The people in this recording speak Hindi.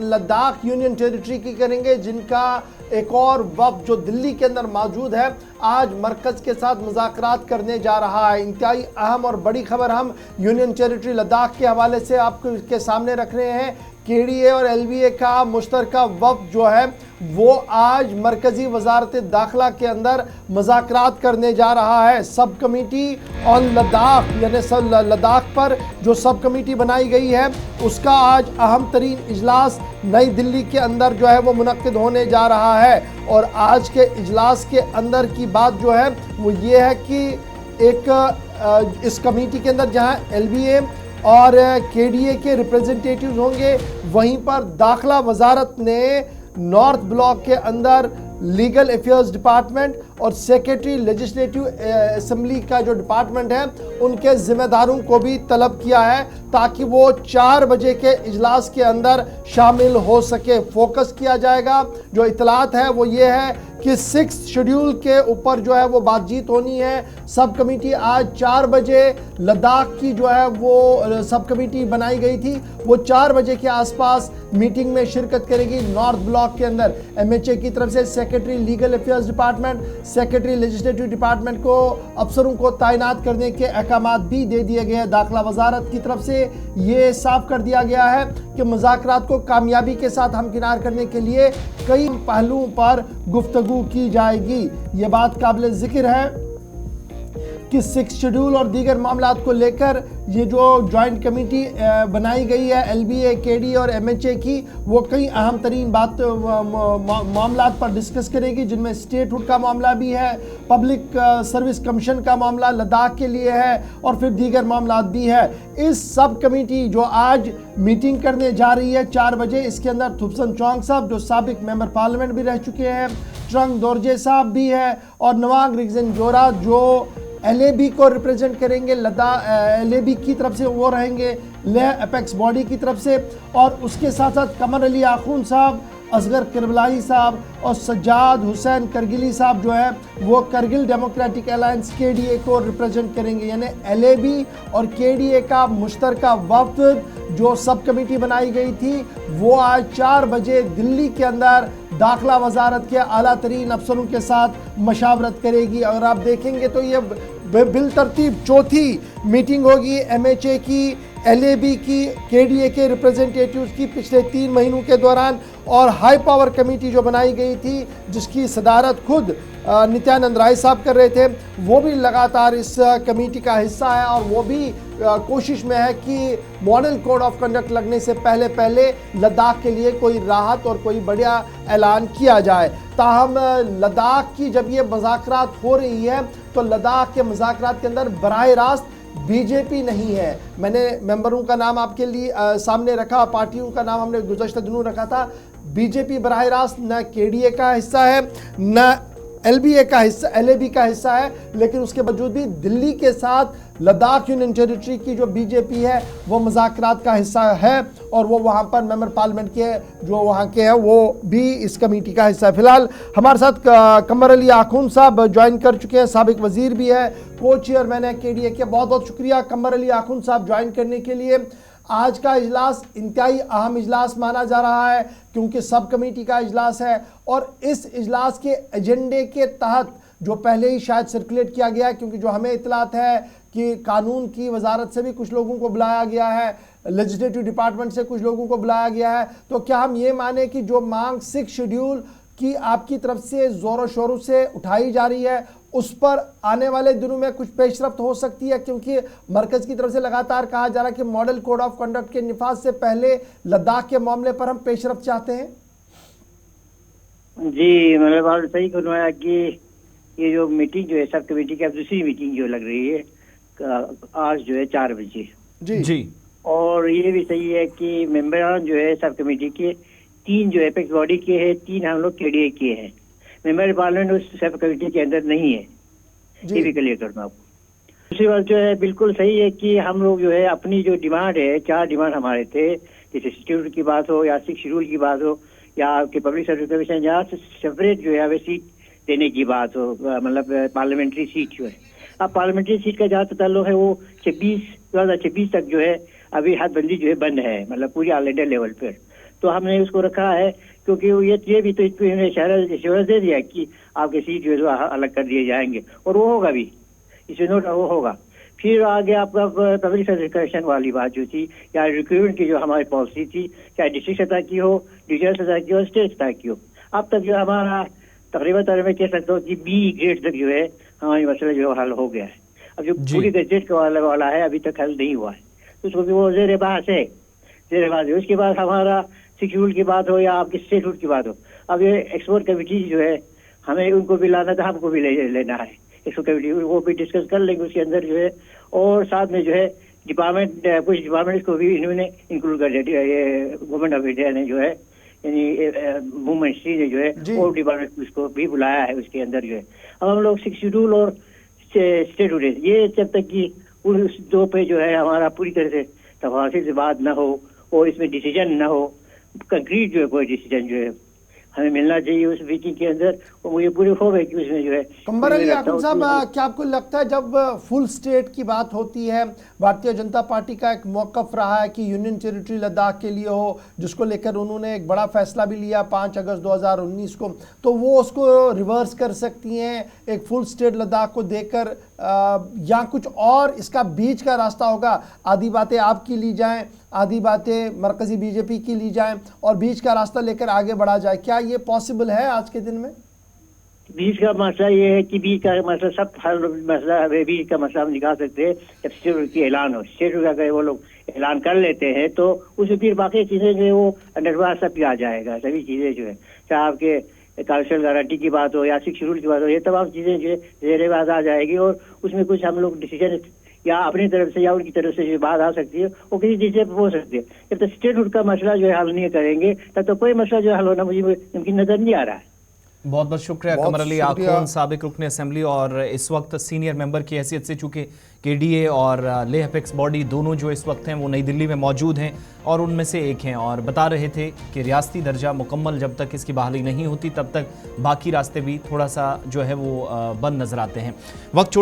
लद्दाख यूनियन टेरिटरी की करेंगे, जिनका एक और वफ्द जो दिल्ली के अंदर मौजूद है आज मरकज़ के साथ मुज़ाकरात करने जा रहा है। इंतहाई अहम और बड़ी खबर हम यूनियन टेरिटरी लद्दाख के हवाले से आपको के सामने रख रहे हैं। KDA और LBA का मुश्तरका वफ्द जो है वो आज मरकज़ी वजारत दाखिला के अंदर मुज़ाकरात करने जा रहा है। सब कमेटी ऑन लद्दाख यानी लद्दाख पर जो सब कमेटी बनाई गई है उसका आज अहम तरीन इजलास नई दिल्ली के अंदर जो है वो मुनक्किद होने जा रहा है। और आज के इजलास के अंदर की बात जो है वो ये है कि एक इस कमेटी के अंदर जहां LBA और KDA के रिप्रेजेंटेटिव्स होंगे, वहीं पर दाखिला वजारत ने नॉर्थ ब्लॉक के अंदर लीगल अफेयर्स डिपार्टमेंट और सेक्रेटरी लेजिस्लेटिव असेंबली का जो डिपार्टमेंट है उनके ज़िम्मेदारों को भी तलब किया है ताकि वो 4 बजे के इजलास के अंदर शामिल हो सके। फोकस किया जाएगा, जो इतलात है वो ये है कि 6 शेड्यूल के ऊपर जो है वो बातचीत होनी है। सब कमेटी आज 4 बजे लद्दाख की जो है वो सब कमेटी बनाई गई थी, वो 4 बजे के आसपास मीटिंग में शिरकत करेगी नॉर्थ ब्लॉक के अंदर। MHA की तरफ से secretary legal affairs department, secretary legislative department को अफसरों को तैनात करने के अहकामात भी दे दिए गए हैं। दाखिला वजारत की तरफ से ये साफ कर दिया गया है कि मुज़ाकरात को कामयाबी के साथ हमकिनार करने के लिए कई पहलुओं पर गुफ्तगू की जाएगी। ये बात काबिल जिक्र है कि 6 शेड्यूल और दीगर मामलात को लेकर ये जो जॉइंट कमेटी बनाई गई है LBA, KDA और MHA की, वो कई अहम तरीन मामलात पर डिस्कस करेगी, जिनमें स्टेटहुड का मामला भी है, पब्लिक सर्विस कमीशन का मामला लद्दाख के लिए है और फिर दीगर मामलात भी है। इस सब कमेटी जो आज मीटिंग करने जा रही है 4 बजे, इसके अंदर थुपसन चौंग साहब जो साबिक मेंबर पार्लियामेंट भी रह चुके हैं, ट्रंग दोरजे साहब भी है और नवांग रिगजन जोरा जो LAB को रिप्रेजेंट करेंगे, लद्दाख LAB की तरफ से वो रहेंगे, लेह अपेक्स बॉडी की तरफ से, और उसके साथ साथ कमर अली आखून साहब, असगर करबलाई साहब और सज्जाद हुसैन करगिली साहब जो है वो करगिल डेमोक्रेटिक अलायंस KDA को रिप्रेजेंट करेंगे। यानी LAB और KDA का मुश्तरका वफ्द जो सब कमेटी बनाई गई थी वो आज 4 बजे दिल्ली के अंदर दाखिला वजारत के आला तरीन अफसरों के साथ मशावरत करेगी। और आप देखेंगे तो ये बिल तरतीब 4थी मीटिंग होगी MHA की, LAB की, KDA के रिप्रेजेंटेटिव्स की पिछले 3 महीनों के दौरान। और हाई पावर कमेटी जो बनाई गई थी जिसकी सदारत खुद नित्यानंद राय साहब कर रहे थे, वो भी लगातार इस कमेटी का हिस्सा है और वो भी कोशिश में है कि मॉडल कोड ऑफ कंडक्ट लगने से पहले लद्दाख के लिए कोई राहत और कोई बढ़िया ऐलान किया जाए। ताहम लद्दाख की जब ये मुज़ाकरात हो रही है तो लद्दाख के मुज़ाकरात के अंदर बराह रास्त BJP नहीं है। मैंने मेंबरों का नाम आपके लिए सामने रखा, पार्टियों का नाम हमने गुज़श्ता दिनों रखा था। BJP बराह रास्त न KDA का हिस्सा है न LBA का हिस्सा, LAB का हिस्सा है, लेकिन उसके बावजूद भी दिल्ली के साथ लद्दाख यूनियन टेरिटरी की जो BJP है वो मुज़ाकरात का हिस्सा है और वो वहाँ पर मेंबर पार्लियामेंट के जो वहाँ के हैं वो भी इस कमेटी का हिस्सा है। फिलहाल हमारे साथ कमर अली आखून साहब ज्वाइन कर चुके हैं, साबिक वजीर भी है, को चेयरमैन है KDA के। बहुत बहुत शुक्रिया कमर अली आखून साहब ज्वाइन करने के लिए। आज का इजलास इंतहाई अहम इजलास माना जा रहा है क्योंकि सब कमेटी का इजलास है और इस इजलास के एजेंडे के तहत जो पहले ही शायद सर्कुलेट किया गया है, क्योंकि जो हमें इतलात है कि कानून की वजारत से भी कुछ लोगों को बुलाया गया है, लेजिस्लेटिव डिपार्टमेंट से कुछ लोगों को बुलाया गया है, तो क्या हम ये माने कि जो मांग 6 शेड्यूल की आपकी तरफ से ज़ोरों शोरों से उठाई जा रही है उस पर आने वाले दिनों में कुछ पेशरफ्त हो सकती है? क्योंकि मरकज़ की तरफ से लगातार कहा जा रहा है कि मॉडल कोड ऑफ कंडक्ट के निफाज से पहले लद्दाख के मामले पर हम पेशरफ्त चाहते हैं। जी, मैंने बात सही करवाया कि ये जो मीटिंग जो है सब कमेटी की दूसरी मीटिंग जो लग रही है आज जो है 4 बजे जी। और ये भी सही है कि मेंबर जो है सब कमेटी के 3 जो एपेक्स बॉडी के हैं, 3 हम लोग KDA के हैं। मेंबर पार्लियामेंट उस सब कमेटी के अंदर नहीं है, ये भी क्लियर करना आपको। दूसरी बात जो है बिल्कुल सही है कि हम लोग जो है अपनी जो डिमांड है, 4 डिमांड हमारे थे, जैसे शेड्यूल की बात हो या 6 शेड्यूल की बात हो या आपके पब्लिक सर्विस कमीशन या सेपरेट जो है वे सीट देने की बात हो, मतलब पार्लियामेंट्री सीट जो है। अब पार्लियामेंट्री सीट का जहाँ ताल्लुक है वो 2026 तक जो है अभी हदबंदी जो है बंद है, मतलब पूरी ऑल इंडिया लेवल पर। तो हमने उसको रखा है, क्योंकि ये भी तो इसको इन्होंने दे दिया कि आपके सीट जो है अलग कर दिए जाएंगे, और वो होगा भी, इसमें नोट वो होगा। फिर आगे आपका पब्लिक सर्विस कमीशन वाली बात जो थी, या रिक्रूटमेंट की जो हमारी पॉलिसी थी, चाहे डिस्ट्रिक्ट सतह की हो, डिविजनल सतह की हो, स्टेट सतह की हो, अब तक जो हमारा तकरीबन मैं कह सकता हूँ कि बी ग्रेड तक जो है हमारी मसला जो हल हो गया है। अब जो पूरी ग्रेजुएट वाला है अभी तक हल नहीं हुआ है, तो उसको भी वो जेर बहस है, जेर बहस है। उसके बाद हमारा शेड्यूल की बात हो या आपकी स्टेटहुड की बात हो, अब ये एक्सपोर्ट कमेटी जो है हमें उनको भी लाना था, हमको भी लेना है एक्सपोर्ट कमेटी, वो भी डिस्कस कर लेंगे उसके अंदर जो है। और साथ में जो है डिपार्टमेंट, कुछ डिपार्टमेंट्स को भी इन्होंने इंक्लूड कर दिया, ये गवर्नमेंट ऑफ इंडिया ने जो है, यानी वुमेन मिनिस्ट्री ने जो है और डिपार्टमेंट उसको भी बुलाया है उसके अंदर जो है। अब हम लोग शेड्यूल और स्टेटहुड ये जब तक कि उस दो पे जो है हमारा पूरी तरह से तफासिल से बात ना हो और इसमें डिसीजन ना हो, कंक्रीट जो है कोई डिसीजन जो है हमें मिलना चाहिए उस मीटिंग के अंदर, और मुझे पूरी होप है कि उसमें जो है। कंबर अली याकूब साहब, क्या आपको लगता है जब फुल स्टेट की बात होती है, भारतीय जनता पार्टी का एक मौक़िफ़ रहा है कि यूनियन टेरिटरी लद्दाख के लिए हो, जिसको लेकर उन्होंने एक बड़ा फैसला भी लिया 5 अगस्त 2019 को, तो वो उसको रिवर्स कर सकती हैं एक फुल स्टेट लद्दाख को देकर, या कुछ और इसका बीच का रास्ता होगा? आधी बातें आपकी ली जाएं, आधी बातें मरकजी बीजेपी की ली जाएं और बीच का रास्ता लेकर आगे बढ़ा जाए, क्या ये पॉसिबल है आज के दिन में? बीच का मसला ये है कि बीच का मसला सब हर मसला, बीच का मसला हम निकाल सकते हैं जब स्टेट की ऐलान हो। स्टेट का अगर वो लोग ऐलान कर लेते हैं तो उसमें फिर बाकी चीज़ें जो है वो अंडरवार सब भी आ जाएगा, सभी चीज़ें जो है, चाहे आपके कल्चरल गारंटी की बात हो या सिक्स शेड्यूल की बात हो, ये तमाम चीज़ें जो है जेरेबाज आ जाएगी, और उसमें कुछ हम लोग डिसीजन या अपनी तरफ से या उनकी तरफ से जो बात आ सकती है वो किसी चीज़ से हो सकती है। जब तक स्टेटहुड का मसला जो है हल नहीं करेंगे तब तो कोई मसला जो हल होना मुझे मुमकिन नजर नहीं आ रहा है। बहुत बहुत शुक्रिया कमर अली आखून, साबिक रुकन असेंबली और इस वक्त सीनियर मेंबर की हैसियत से, चूंकि केडीए और लेह अपेक्स बॉडी दोनों जो इस वक्त हैं वो नई दिल्ली में मौजूद हैं और उनमें से एक हैं, और बता रहे थे कि रियासती दर्जा मुकम्मल जब तक इसकी बहाली नहीं होती तब तक बाकी रास्ते भी थोड़ा सा जो है वो बंद नजर आते हैं। वक्त